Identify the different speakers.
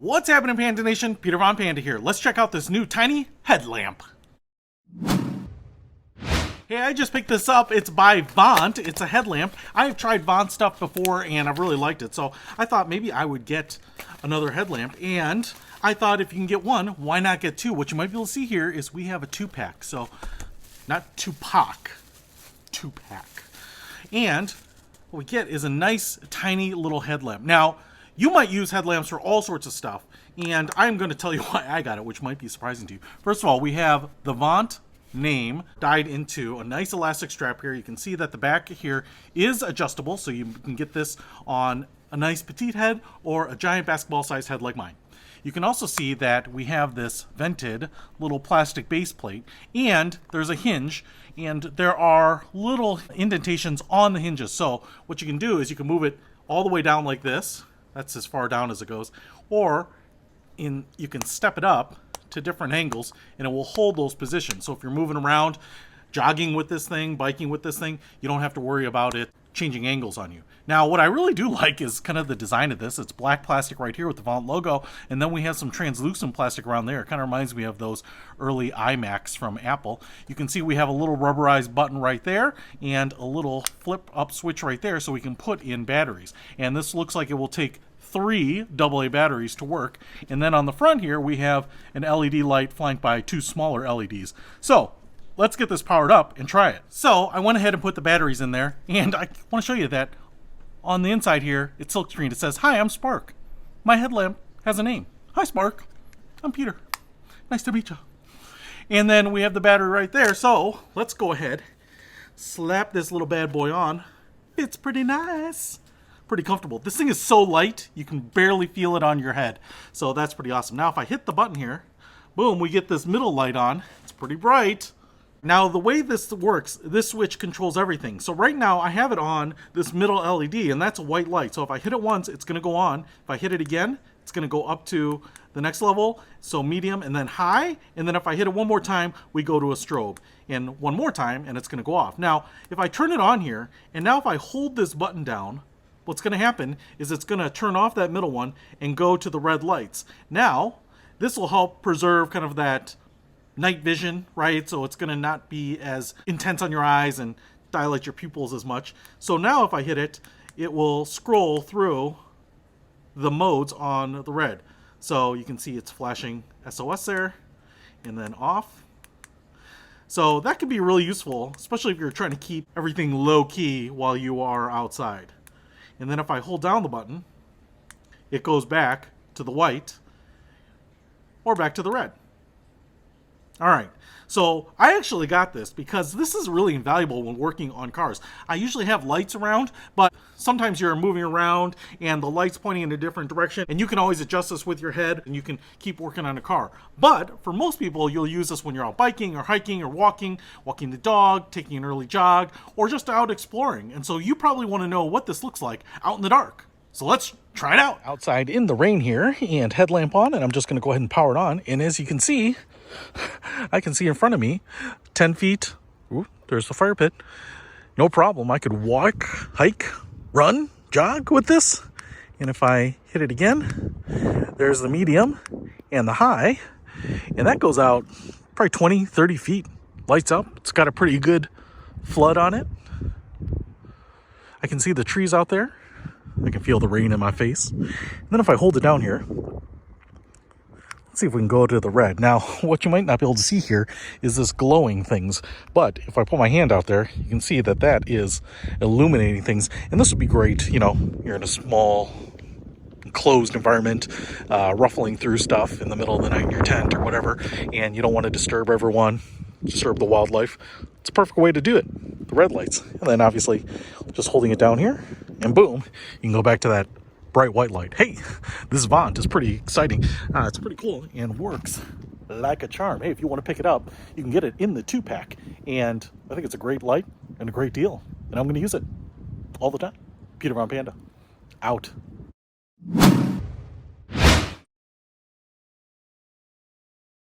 Speaker 1: What's happening, Panda Nation? Peter Von Panda here. Let's check out this new tiny headlamp. Hey, I just picked this up. It's by Vont. It's a headlamp. I've tried Vont stuff before and I've really liked it. So I thought maybe I would get another headlamp. And I thought if you can get one, why not get two? What you might be able to see here is we have a 2-pack. So not 2-pack, 2-pack. And what we get is a nice tiny little headlamp. Now, you might use headlamps for all sorts of stuff, and I'm going to tell you why I got it, which might be surprising to you. First of all, we have the Vont name dyed into a nice elastic strap here. You can see that the back here is adjustable, so you can get this on a nice petite head or a giant basketball-sized head like mine. You can also see that we have this vented little plastic base plate, and there's a hinge, and there are little indentations on the hinges. So what you can do is you can move it all the way down like this. That's as far down as it goes. Or you can step it up to different angles and it will hold those positions. So if you're moving around, jogging with this thing, biking with this thing, you don't have to worry about it changing angles on you. Now, what I really do like is kind of the design of this. It's black plastic right here with the Vont logo, and then we have some translucent plastic around there. It kind of reminds me of those early iMacs from Apple. You can see we have a little rubberized button right there and a little flip up switch right there so we can put in batteries. And this looks like it will take 3 AA batteries to work. And then on the front here, we have an LED light flanked by 2 smaller LEDs. So let's get this powered up and try it. So I went ahead and put the batteries in there, and I want to show you that on the inside here, it's silkscreen. It says, "Hi, I'm Spark. My headlamp has a name. Hi, Spark. I'm Peter. Nice to meet you." And then we have the battery right there. So let's go ahead, slap this little bad boy on. It's pretty nice. Pretty comfortable. This thing is so light, you can barely feel it on your head. So that's pretty awesome. Now, if I hit the button here, boom, we get this middle light on. It's pretty bright. Now, the way this works, this switch controls everything. So right now, I have it on this middle LED, and that's a white light. So if I hit it once, it's going to go on. If I hit it again, it's going to go up to the next level, so medium and then high. And then if I hit it one more time, we go to a strobe. And one more time, and it's going to go off. Now, if I turn it on here, and now if I hold this button down, what's going to happen is it's going to turn off that middle one and go to the red lights. Now, this will help preserve kind of that night vision, right? So it's going to not be as intense on your eyes and dilate your pupils as much. So now if I hit it, it will scroll through the modes on the red. So you can see it's flashing SOS there and then off. So that could be really useful, especially if you're trying to keep everything low key while you are outside. And then if I hold down the button, it goes back to the white or back to the red. All right, so I actually got this because this is really invaluable when working on cars. I usually have lights around, but sometimes you're moving around and the light's pointing in a different direction, and you can always adjust this with your head and you can keep working on a car. But for most people, you'll use this when you're out biking or hiking or walking the dog, taking an early jog, or just out exploring. And so you probably want to know what this looks like out in the dark. So let's try it out. Outside in the rain here, and headlamp on, and I'm just going to go ahead and power it on. And as you can see, I can see in front of me 10 feet. Ooh, there's the fire pit. No problem. I could walk, hike, run, jog with this. And if I hit it again, there's the medium and the high. And that goes out probably 20, 30 feet. Lights up. It's got a pretty good flood on it. I can see the trees out there. I can feel the rain in my face. And then if I hold it down here, let's see if we can go to the red. Now, what you might not be able to see here is this glowing things. But if I put my hand out there, you can see that that is illuminating things. And this would be great, you know, you're in a small, enclosed environment, ruffling through stuff in the middle of the night in your tent or whatever, and you don't want to disturb everyone, disturb the wildlife. It's a perfect way to do it, the red lights. And then obviously, just holding it down here, and boom, you can go back to that bright white light. Hey, this Vont is pretty exciting. It's pretty cool and works like a charm. Hey, if you want to pick it up, you can get it in the 2-pack. And I think it's a great light and a great deal. And I'm going to use it all the time. Peter Von Panda, out.